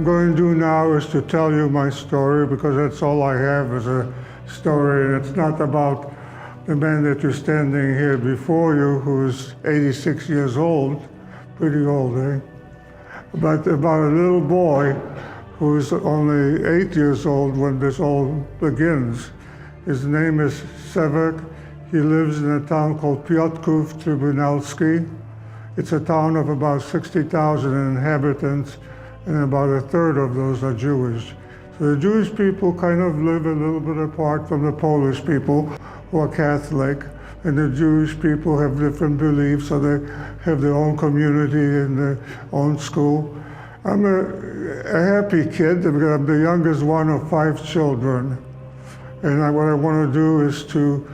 going to do now is to tell you my story, because that's all I have is a story. And it's not about the man that you're standing here before you, who's 86 years old, pretty old, eh? But about a little boy who's only 8 years old when this all begins. His name is Sevek. He lives in a town called Piotrków Trybunalski. It's a town of about 60,000 inhabitants, and about a third of those are Jewish. So the Jewish people kind of live a little bit apart from the Polish people who are Catholic, and the Jewish people have different beliefs, so they have their own community and their own school. I'm a happy kid because I'm the youngest one of 5 children. And what I want to do is to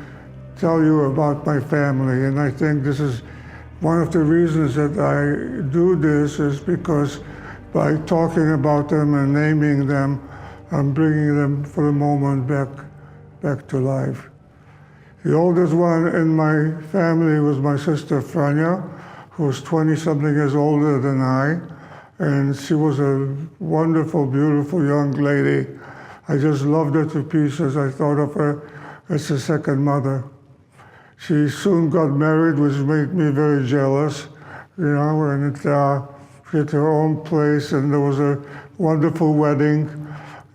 tell you about my family, and I think this is one of the reasons that I do this is because by talking about them and naming them, I'm bringing them for the moment back to life. The oldest one in my family was my sister Franja, who was 20-something years older than I, and she was a wonderful, beautiful young lady. I just loved her to pieces. I thought of her as a second mother. She soon got married, which made me very jealous, and she had her own place, and there was a wonderful wedding,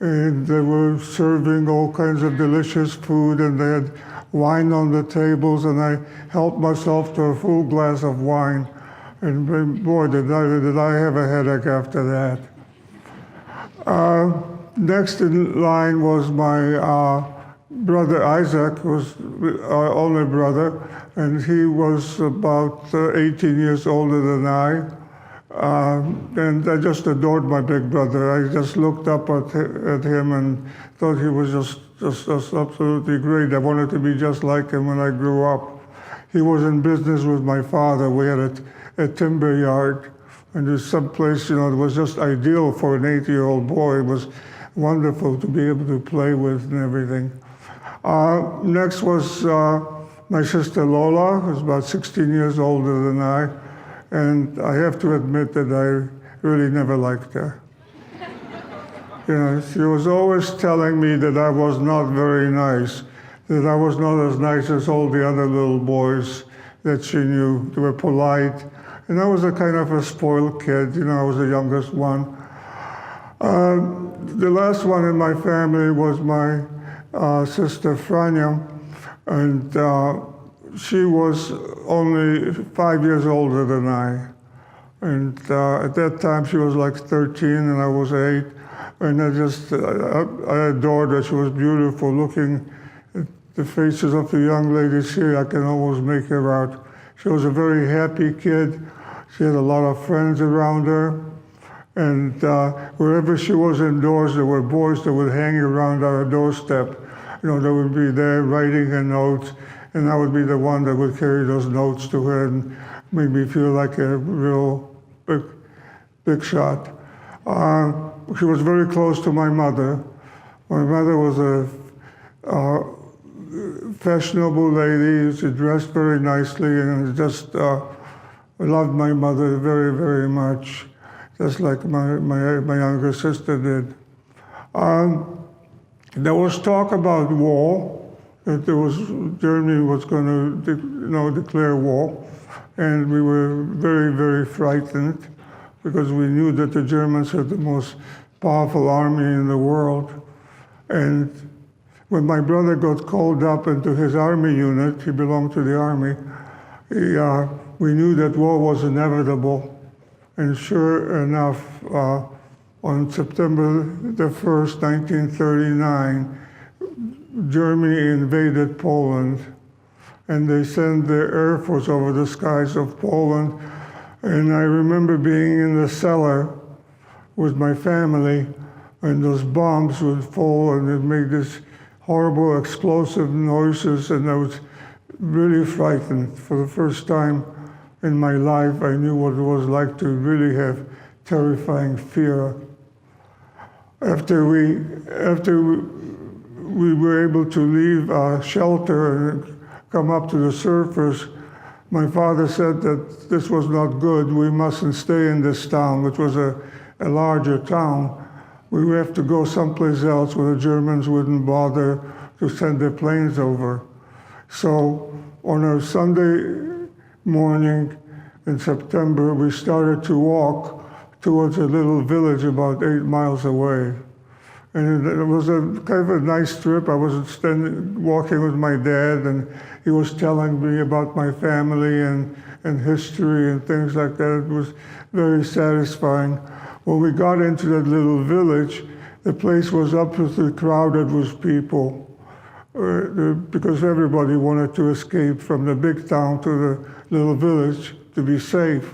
and they were serving all kinds of delicious food, and they had wine on the tables, and I helped myself to a full glass of wine, and boy, did I have a headache after that. Next in line was my brother Isaac, was our only brother, and he was about 18 years older than I. And I just adored my big brother. I just looked up at him and thought he was just absolutely great. I wanted to be just like him when I grew up. He was in business with my father. We had a timber yard, and there's some place, it was just ideal for an 8-year-old boy. It was wonderful to be able to play with and everything. Next was my sister Lola, who's about 16 years older than I, and I have to admit that I really never liked her. She was always telling me that I was not very nice, that I was not as nice as all the other little boys that she knew. They were polite, and I was a kind of a spoiled kid. I was the youngest one. The last one in my family was my sister Franja, and she was only 5 years older than I. And at that time she was like 13 and I was 8, and I adored her. She was beautiful. Looking at the faces of the young ladies here, I can almost make her out. She was a very happy kid. She had a lot of friends around her. And wherever she was indoors, there were boys that would hang around our doorstep. They would be there writing her notes, and I would be the one that would carry those notes to her and make me feel like a real big shot. She was very close to my mother. My mother was a fashionable lady. She dressed very nicely, and just loved my mother very, very much, just like my younger sister did. There was talk about war, that Germany was going to declare war, and we were very, very frightened because we knew that the Germans had the most powerful army in the world. And when my brother got called up into his army unit, he belonged to the army, we knew that war was inevitable. And sure enough, on September the 1st, 1939, Germany invaded Poland, and they sent their Air Force over the skies of Poland. And I remember being in the cellar with my family, and those bombs would fall, and it made this horrible explosive noises, and I was really frightened. For the first time in my life, I knew what it was like to really have terrifying fear. After we were able to leave our shelter and come up to the surface, my father said that this was not good. We mustn't stay in this town, which was a larger town. we would have to go someplace else where the Germans wouldn't bother to send their planes over. So on a Sunday morning in September, we started to walk towards a little village about 8 miles away. And it was a kind of a nice trip. I was walking with my dad, and he was telling me about my family and history and things like that. It was very satisfying. When we got into that little village, the place was absolutely crowded with people because everybody wanted to escape from the big town to the little village to be safe.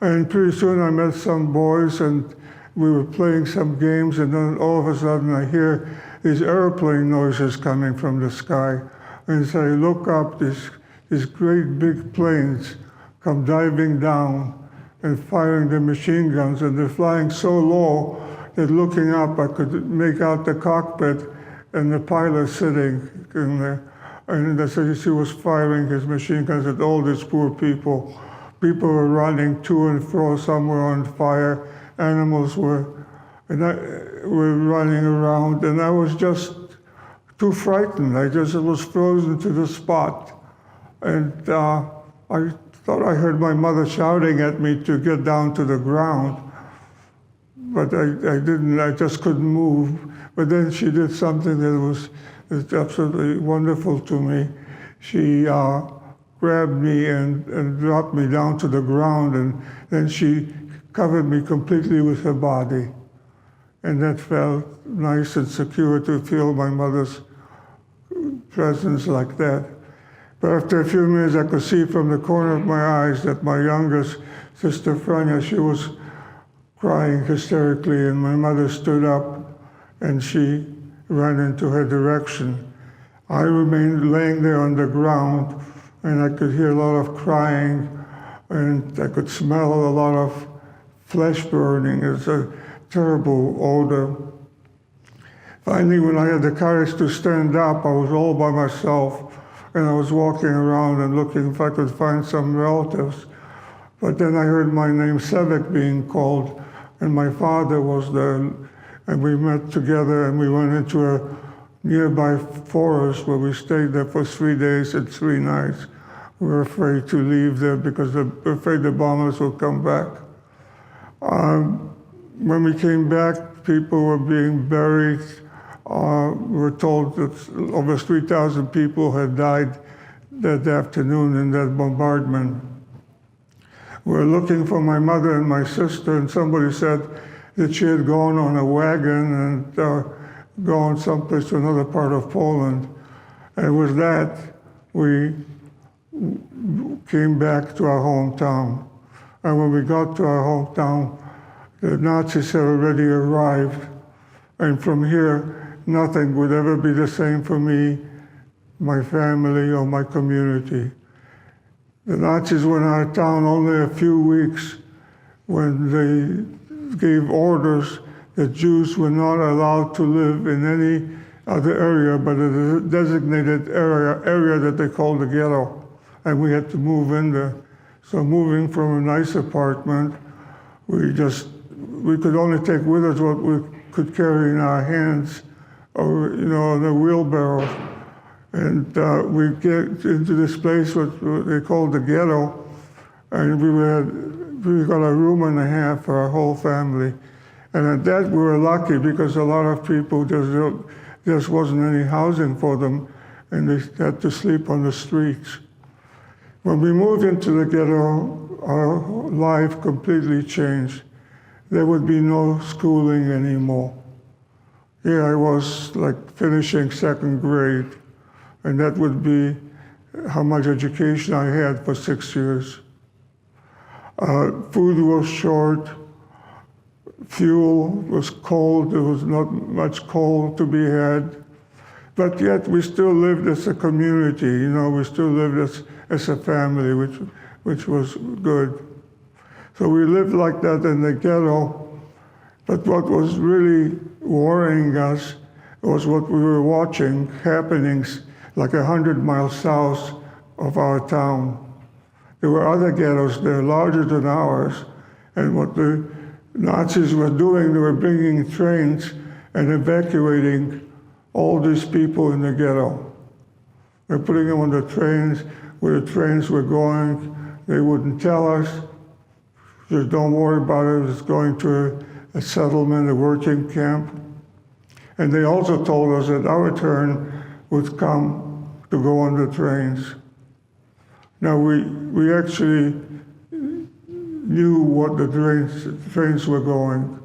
And pretty soon I met some boys, and we were playing some games, and then all of a sudden I hear these airplane noises coming from the sky. And so I look up, these great big planes come diving down and firing the machine guns, and they're flying so low that looking up I could make out the cockpit and the pilot sitting in there. And that's how he was firing his machine guns at all these poor people. People were running to and fro, some were on fire, animals were running around, and I was just too frightened. I just was frozen to the spot. And I thought I heard my mother shouting at me to get down to the ground, but I didn't, I just couldn't move. But then she did something that was absolutely wonderful to me. She grabbed me and dropped me down to the ground, and then she covered me completely with her body. And that felt nice and secure to feel my mother's presence like that. But after a few minutes, I could see from the corner of my eyes that my youngest sister, Franja, she was crying hysterically, and my mother stood up and she ran into her direction. I remained laying there on the ground, and I could hear a lot of crying, and I could smell a lot of flesh burning. It's a terrible odor. Finally, when I had the courage to stand up, I was all by myself, and I was walking around and looking if I could find some relatives. But then I heard my name Sevek being called, and my father was there, and we met together, and we went into a nearby forest where we stayed there for 3 days and 3 nights. We were afraid to leave there because we were afraid the bombers would come back. When we came back, people were being buried. We were told that over 3,000 people had died that afternoon in that bombardment. We were looking for my mother and my sister, and somebody said that she had gone on a wagon and gone someplace to another part of Poland. And with that, we came back to our hometown. And when we got to our hometown, the Nazis had already arrived. And from here, nothing would ever be the same for me, my family, or my community. The Nazis were in our town only a few weeks when they gave orders that Jews were not allowed to live in any other area but a designated area that they called the ghetto. And we had to move in there. So moving from a nice apartment, we could only take with us what we could carry in our hands or, in a wheelbarrow. And we get into this place, what they called the ghetto, and we got a room and a half for our whole family. And at that, we were lucky because a lot of people, just wasn't any housing for them, and they had to sleep on the streets. When we moved into the ghetto, our life completely changed. There would be no schooling anymore. Here I was like finishing 2nd grade, and that would be how much education I had for 6 years. Food was short, fuel was cold, there was not much coal to be had, but yet we still lived as a community, we still lived as a family, which was good. So we lived like that in the ghetto, but what was really worrying us was what we were watching happenings like 100 miles south of our town. There were other ghettos there larger than ours, and what the Nazis were doing, they were bringing trains and evacuating all these people in the ghetto. They're putting them on the trains, where the trains were going. They wouldn't tell us. Just don't worry about it. It's going to a settlement, a working camp. And they also told us that our turn would come to go on the trains. Now, we actually knew what the trains were going.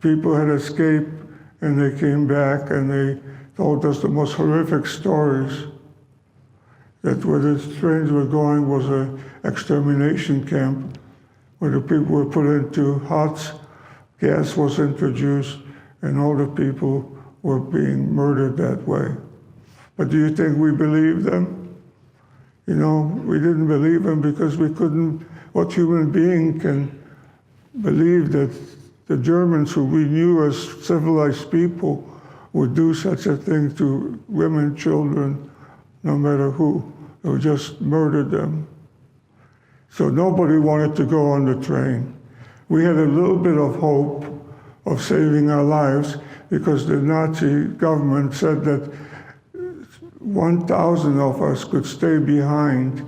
People had escaped, and they came back, and they told us the most horrific stories, that where the trains were going was an extermination camp, where the people were put into huts, gas was introduced, and all the people were being murdered that way. But do you think we believed them? You know, we didn't believe them because we couldn't. What human being can believe that the Germans, who we knew as civilized people, would do such a thing to women, children, no matter who? They would just murder them. So nobody wanted to go on the train. We had a little bit of hope of saving our lives because the Nazi government said that 1,000 of us could stay behind,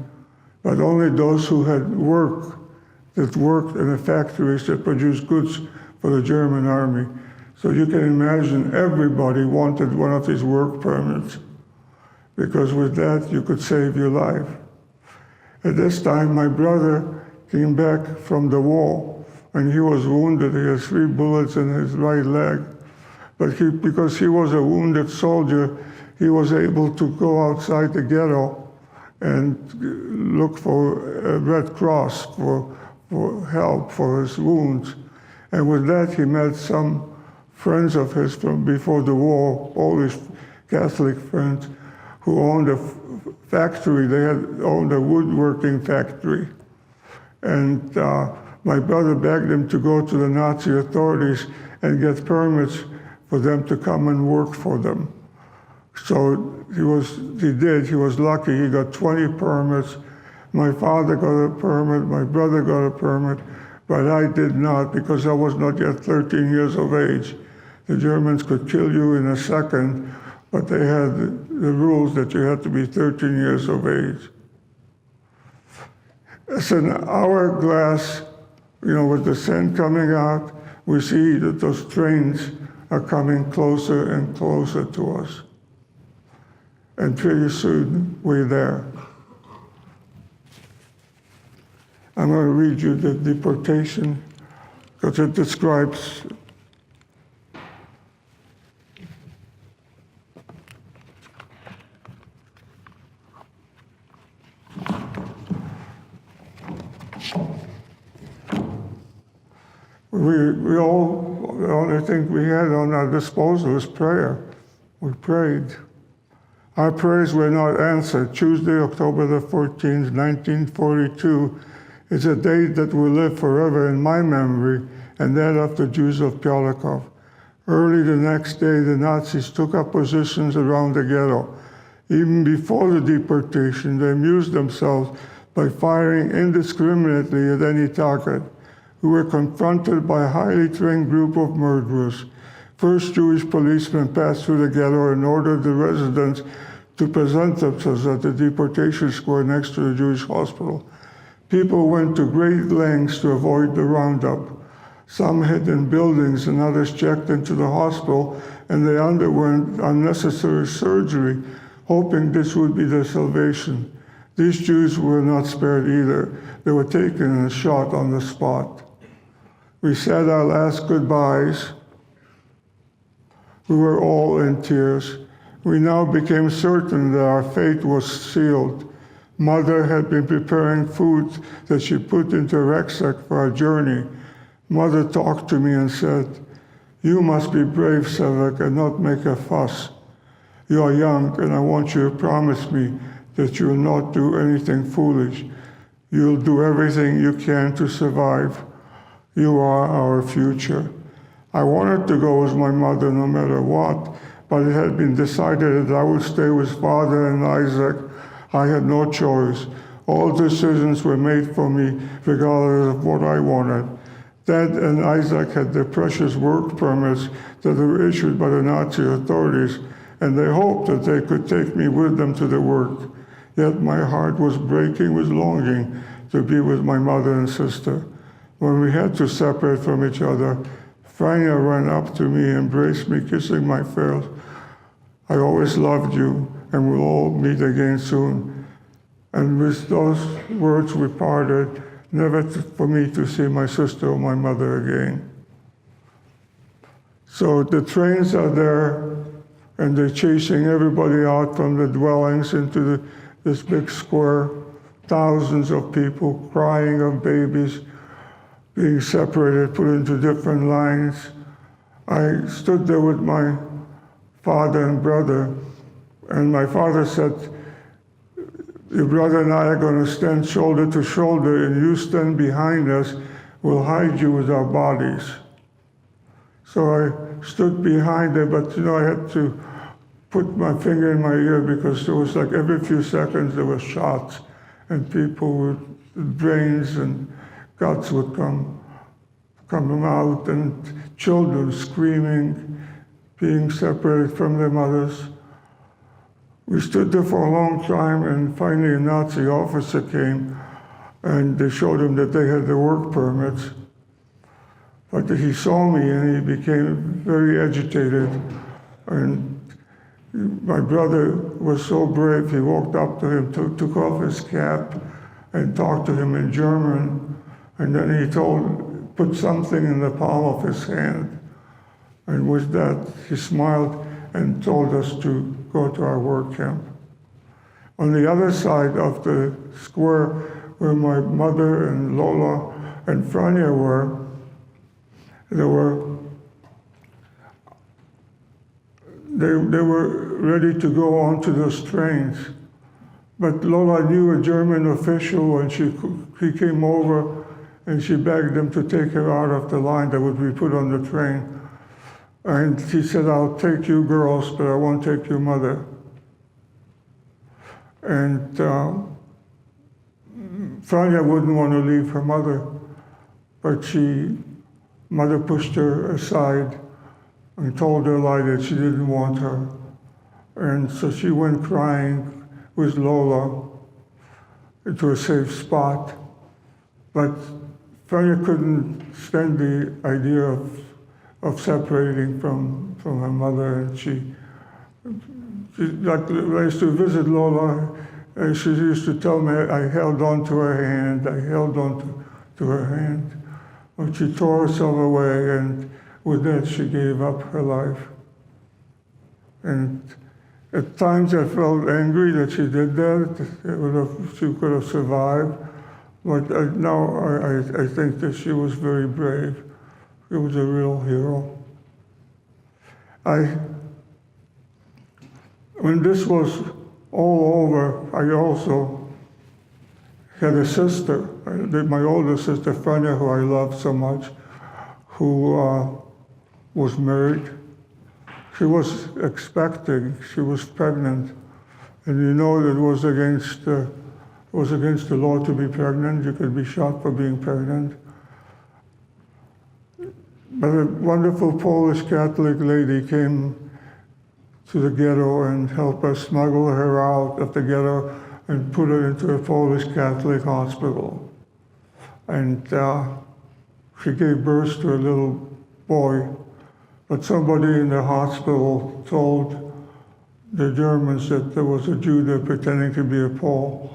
but only those who had that worked in the factories that produced goods for the German army. So you can imagine everybody wanted one of these work permits, because with that you could save your life. At this time, my brother came back from the war, and he was wounded. He had 3 bullets in his right leg. But because he was a wounded soldier, he was able to go outside the ghetto and look for a Red Cross for help for his wounds. And with that, he met some friends of his from before the war, Polish Catholic friends, who owned a factory. They had owned a woodworking factory. And my brother begged him to go to the Nazi authorities and get permits for them to come and work for them. So he did. He was lucky. He got 20 permits. My father got a permit. My brother got a permit. But I did not, because I was not yet 13 years of age. The Germans could kill you in a second, but they had the rules that you had to be 13 years of age. As an hourglass, with the sun coming out, we see that those trains are coming closer and closer to us. And pretty soon, we're there. I'm going to read you the deportation, because it describes the only thing we had on our disposal was prayer. We prayed. Our prayers were not answered. Tuesday, October the 14th, 1942, is a date that will live forever in my memory and that of the Jews of Piotrków. Early the next day, the Nazis took up positions around the ghetto. Even before the deportation, they amused themselves by firing indiscriminately at any target. We were confronted by a highly trained group of murderers. First, Jewish policemen passed through the ghetto and ordered the residents to present themselves at the deportation square next to the Jewish hospital. People went to great lengths to avoid the roundup. Some hid in buildings and others checked into the hospital, and they underwent unnecessary surgery, hoping this would be their salvation. These Jews were not spared either. They were taken and shot on the spot. We said our last goodbyes. We were all in tears. We now became certain that our fate was sealed. Mother had been preparing food that she put into a rucksack for our journey. Mother talked to me and said, "You must be brave, Sevek, and not make a fuss. You are young, and I want you to promise me that you will not do anything foolish. You'll do everything you can to survive. You are our future." I wanted to go with my mother no matter what, but it had been decided that I would stay with Father and Isaac. I had no choice. All decisions were made for me regardless of what I wanted. Dad and Isaac had their precious work permits that were issued by the Nazi authorities, and they hoped that they could take me with them to the work. Yet my heart was breaking with longing to be with my mother and sister. When we had to separate from each other, Frania ran up to me, embraced me, kissing my face. I always loved you, and we'll all meet again soon. And with those words we parted, never for me to see my sister or my mother again. So the trains are there, and they're chasing everybody out from the dwellings into this big square. Thousands of people crying, of babies being separated, put into different lines. I stood there with my father and brother, and my father said, your brother and I are going to stand shoulder to shoulder, and you stand behind us. We'll hide you with our bodies. So I stood behind there, but I had to put my finger in my ear because there was like every few seconds there were shots, and people with brains and guts would come out, and children screaming, being separated from their mothers. We stood there for a long time, and finally a Nazi officer came, and they showed him that they had the work permits. But he saw me, and he became very agitated. And my brother was so brave, he walked up to him, took off his cap, and talked to him in German. And then he put something in the palm of his hand. And with that, he smiled and told us to go to our work camp. On the other side of the square where my mother and Lola and Frania were, they were ready to go onto those trains. But Lola knew a German official, and he came over and she begged him to take her out of the line that would be put on the train. And he said, I'll take you girls, but I won't take your mother. And Frania wouldn't want to leave her mother, but mother pushed her aside and told her lie that she didn't want her. And so she went crying with Lola into a safe spot. But Frania couldn't stand the idea of separating from her mother, and she like I used to visit Lola, and she used to tell me I held on to her hand, to her hand. But she tore herself away, and with that she gave up her life. And at times I felt angry that she did that. She could have survived. But now I think that she was very brave. She was a real hero. When this was all over, I also had a sister, my older sister, Frania, who I loved so much, who was married. She was expecting, she was pregnant. And that it was against the law to be pregnant. You could be shot for being pregnant. But a wonderful Polish Catholic lady came to the ghetto and helped us smuggle her out of the ghetto and put her into a Polish Catholic hospital. And she gave birth to a little boy. But somebody in the hospital told the Germans that there was a Jew there pretending to be a Pole.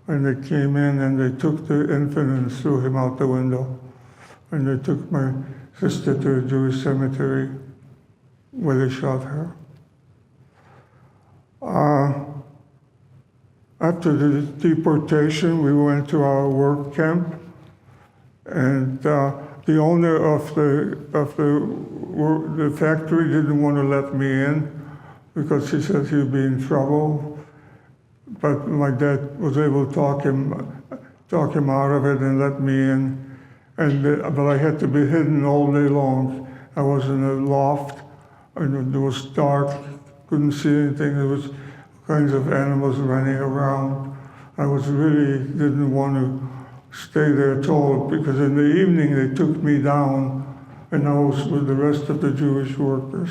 And they came in and they took the infant and threw him out the window. And they took my sister to a Jewish cemetery where they shot her. After the deportation, we went to our work camp, and the owner of the factory didn't want to let me in because he said he'd be in trouble. But my dad was able to talk him out of it and let me in. But I had to be hidden all day long. I was in a loft, and it was dark, couldn't see anything. There was kinds of animals running around. I didn't want to stay there told, because in the evening they took me down and I was with the rest of the Jewish workers.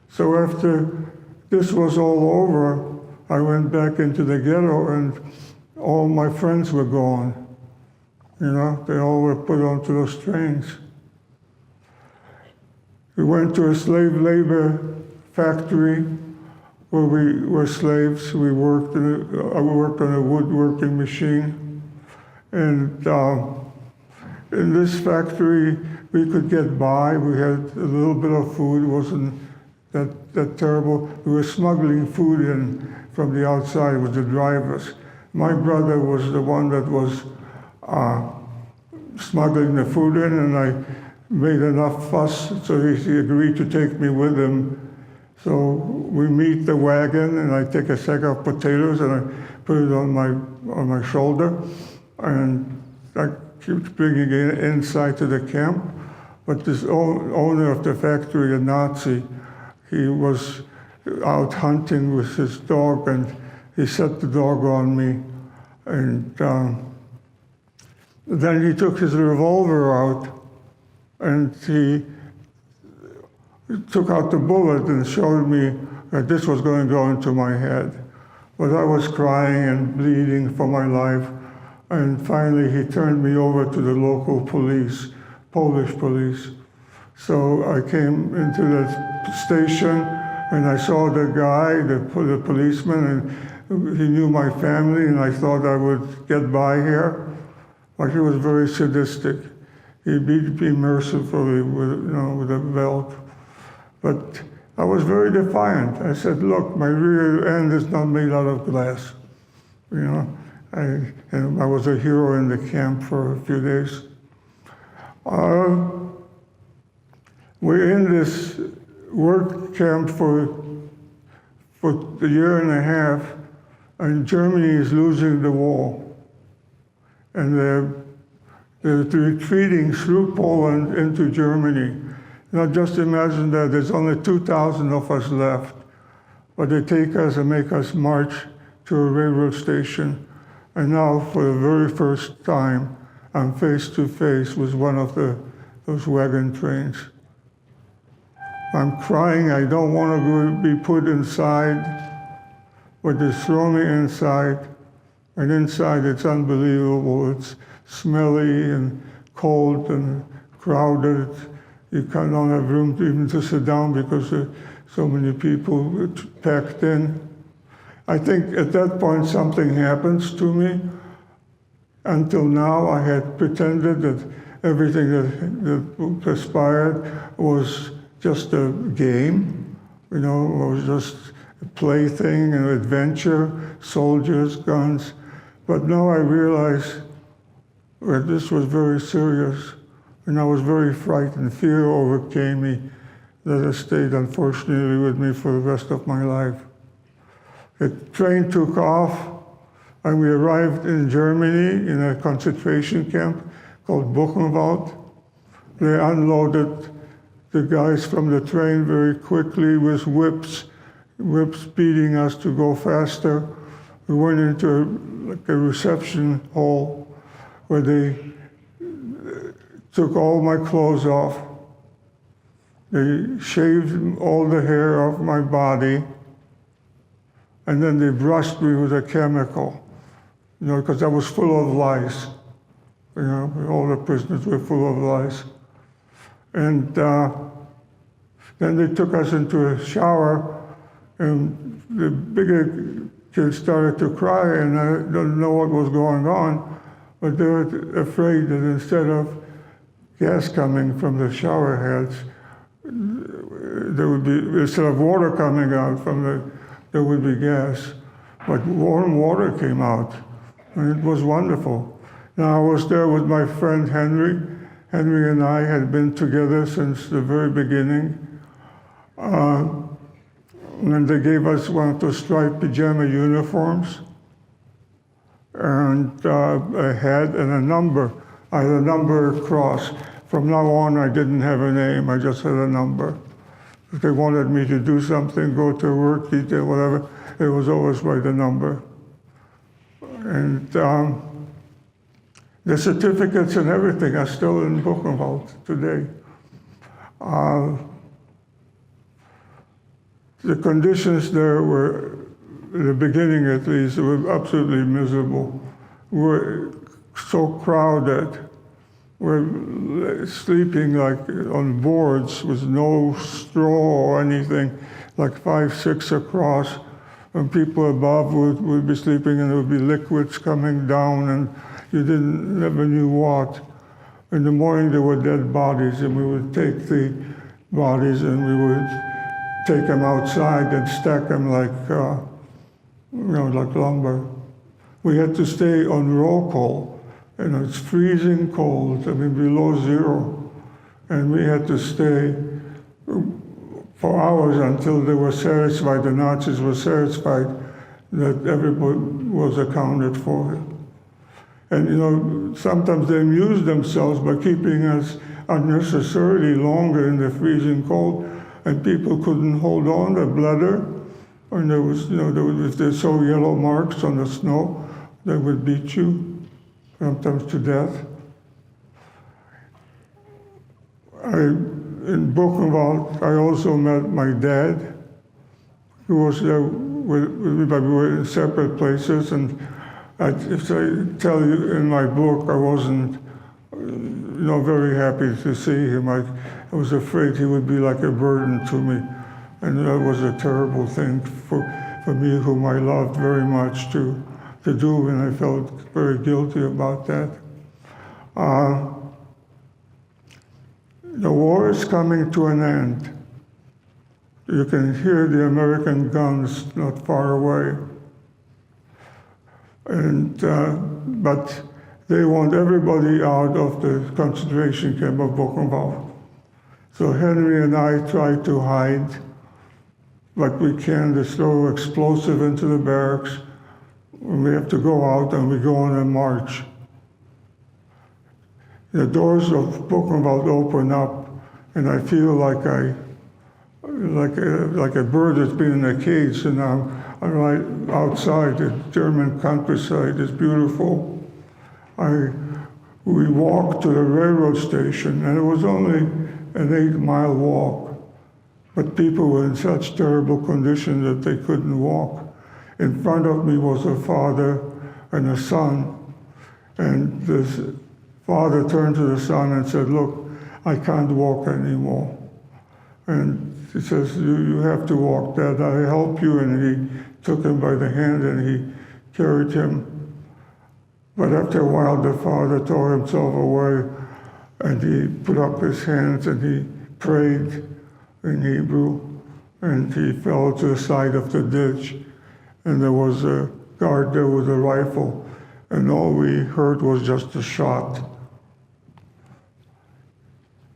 So after this was all over, I went back into the ghetto and all my friends were gone. You know, they all were put onto those trains. We went to a slave labor factory where we were slaves. We worked I worked on a woodworking machine. And in this factory, we could get by. We had a little bit of food. It wasn't that terrible. We were smuggling food in from the outside with the drivers. My brother was the one that was smuggling the food in, and I made enough fuss, so he agreed to take me with him. So we meet the wagon, and I take a sack of potatoes and I put it on my shoulder, and I keep bringing it inside to the camp. But this owner of the factory, a Nazi, he was out hunting with his dog, and he set the dog on me. And then he took his revolver out, and he took out the bullet and showed me that this was going to go into my head. But I was crying and bleeding for my life. And finally, he turned me over to the local police, Polish police. So I came into the station, and I saw the guy, the policeman, and he knew my family, and I thought I would get by here. But he was very sadistic. He beat me mercifully with a belt. But I was very defiant. I said, look, my rear end is not made out of glass. And I was a hero in the camp for a few days. We're in this work camp for a year and a half, and Germany is losing the war. And they're retreating through Poland into Germany. Now just imagine that there's only 2,000 of us left, but they take us and make us march to a railroad station. And now, for the very first time, I'm face to face with one of those wagon trains. I'm crying. I don't want to be put inside, but they throw me inside. And inside, it's unbelievable. It's smelly and cold and crowded. You don't have room even to sit down because there are so many people packed in. I think at that point something happens to me. Until now, I had pretended that everything that transpired was just a game, it was just a plaything, an adventure, soldiers, guns. But now I realize that this was very serious, and I was very frightened. Fear overcame me that has stayed, unfortunately, with me for the rest of my life. The train took off, and we arrived in Germany in a concentration camp called Buchenwald. They unloaded the guys from the train very quickly with whips beating us to go faster. We went into a reception hall where they took all my clothes off. They shaved all the hair off my body, and then they brushed me with a chemical, because I was full of lice. All the prisoners were full of lice. And then they took us into a shower, and the bigger kids started to cry, and I didn't know what was going on, but they were afraid that instead of gas coming from the shower heads, there would be, instead of water coming out there would be gas. But warm water came out, and it was wonderful. Now, I was there with my friend Henry. Henry and I had been together since the very beginning. And they gave us one of those striped pajama uniforms, and a head and a number. I had a number across. From now on, I didn't have a name, I just had a number. If they wanted me to do something, go to work, eat it, whatever, it was always by the number. And The certificates and everything are still in Buchenwald today. The conditions there were, in the beginning at least, were absolutely miserable. We're so crowded. We're sleeping like on boards with no straw or anything, like 5, 6 across. And people above would be sleeping, and there would be liquids coming down, and you never knew what. In the morning there were dead bodies, and we would take the bodies and we would take them outside and stack them like, like lumber. We had to stay on roll call. It's freezing cold, below zero. And we had to stay for hours until they were satisfied, the Nazis were satisfied that everybody was accounted for. And sometimes they amused themselves by keeping us unnecessarily longer in the freezing cold, and people couldn't hold on to bladder. And there was, if they saw yellow marks on the snow, they would beat you, sometimes to death. In Buchenwald, I also met my dad, who was there with me, but we were in separate places. And if I tell you in my book, I wasn't, very happy to see him. I was afraid he would be like a burden to me. And that was a terrible thing for me, whom I loved very much, to do, and I felt very guilty about that. The war is coming to an end. You can hear the American guns not far away. But they want everybody out of the concentration camp of Buchenwald. So Henry and I try to hide like we can. They throw explosive into the barracks. We have to go out, and we go on a march. The doors of Buchenwald open up, and I feel like a bird that's been in a cage, and I'm right outside. The German countryside is beautiful. We walked to the railroad station, and it was only an 8-mile walk, but people were in such terrible condition that they couldn't walk. In front of me was a father and a son, and this father turned to the son and said, "Look, I can't walk anymore." And he says, you have to walk, Dad, I'll help you. And he took him by the hand and he carried him. But after a while, the father tore himself away, and he put up his hands and he prayed in Hebrew, and he fell to the side of the ditch. And there was a guard there with a rifle, and all we heard was just a shot.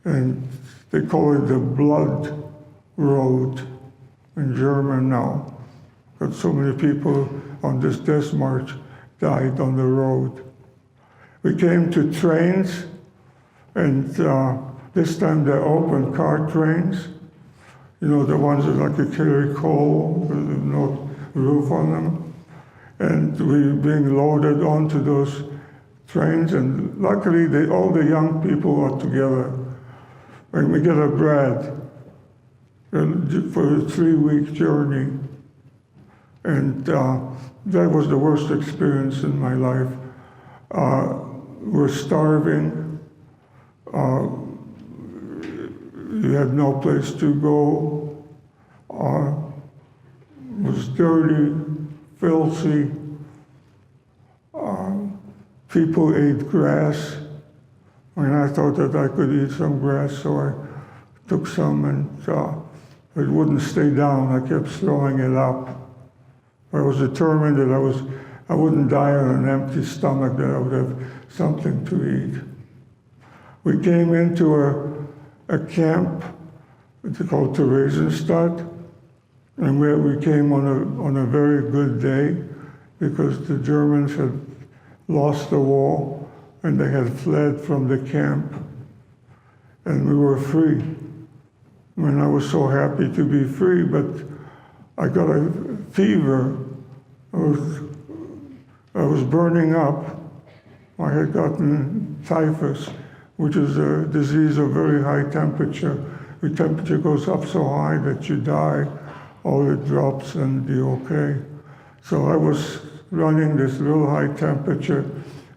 And they call it the Blood Road in German now, because so many people on this death march died on the road. We came to trains, and this time they're open car trains, the ones that like you carry coal with no roof on them. And we were being loaded onto those trains, and luckily all the young people are together. And we get a bread for a 3-week journey. And that was the worst experience in my life. We're starving. You had no place to go. It was dirty, filthy. People ate grass. And I thought that I could eat some grass, so I took some, and it wouldn't stay down. I kept throwing it up. I was determined that I wouldn't die on an empty stomach, that I would have something to eat. We came into a camp, it's called Theresienstadt, and where we came on a very good day, because the Germans had lost the war, and they had fled from the camp, and we were free. And I was so happy to be free, but I got a fever. I was burning up, I had gotten typhus, which is a disease of very high temperature. The temperature goes up so high that you die, or it drops and you're okay. So I was running this real high temperature,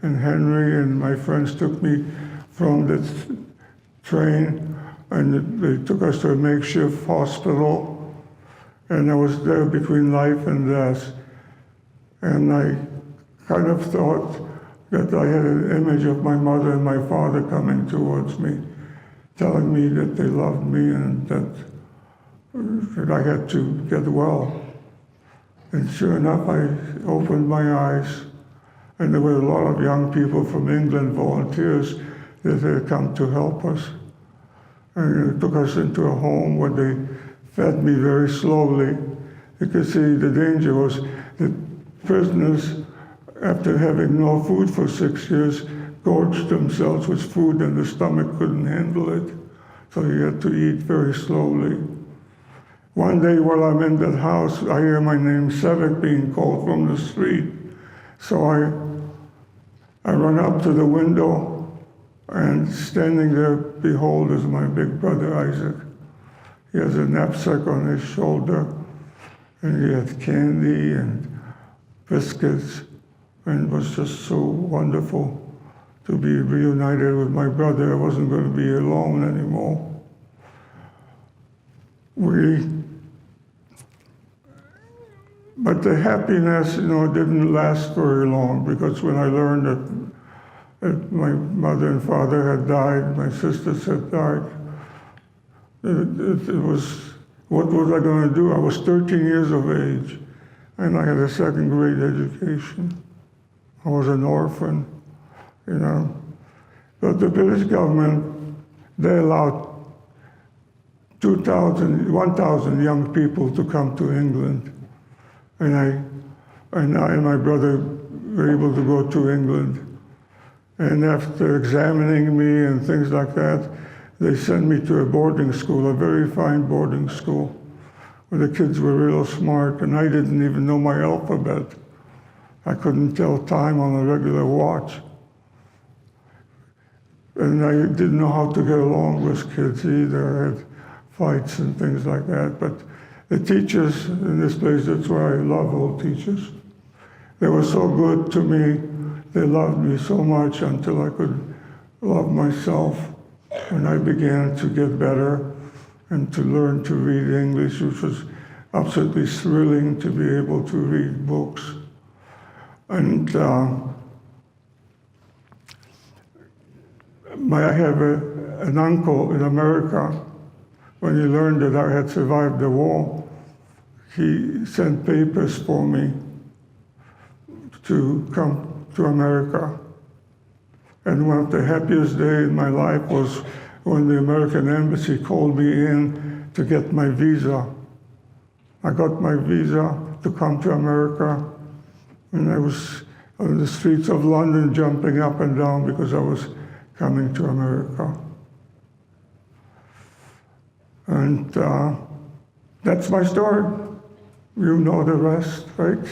and Henry and my friends took me from the train, and they took us to a makeshift hospital, and I was there between life and death. And I kind of thought that I had an image of my mother and my father coming towards me, telling me that they loved me and that I had to get well. And sure enough, I opened my eyes, and there were a lot of young people from England, volunteers, that had come to help us. And they took us into a home where they fed me very slowly. You could see the danger was that prisoners, after having no food for 6 years, gorged themselves with food and the stomach couldn't handle it. So you had to eat very slowly. One day while I'm in that house, I hear my name Sevek being called from the street. So I run up to the window, and standing there, behold, is my big brother Isaac. He has a knapsack on his shoulder, and he had candy and biscuits, and it was just so wonderful to be reunited with my brother. I wasn't going to be alone anymore. But the happiness, didn't last very long, because when I learned that my mother and father had died, my sisters had died, it was, what was I going to do? I was 13 years of age, and I had a second grade education. I was an orphan, But the British government, they allowed 1,000 young people to come to England. And I and my brother were able to go to England. And after examining me and things like that, they sent me to a boarding school, a very fine boarding school, where the kids were real smart, and I didn't even know my alphabet. I couldn't tell time on a regular watch. And I didn't know how to get along with kids either. I had fights and things like that. But the teachers in this place, that's why I love all teachers. They were so good to me. They loved me so much until I could love myself. And I began to get better and to learn to read English, which was absolutely thrilling to be able to read books. And I have an uncle in America. When he learned that I had survived the war, he sent papers for me to come to America. And one of the happiest days in my life was when the American embassy called me in to get my visa. I got my visa to come to America, and I was on the streets of London jumping up and down because I was coming to America. And that's my story. You know the rest, right?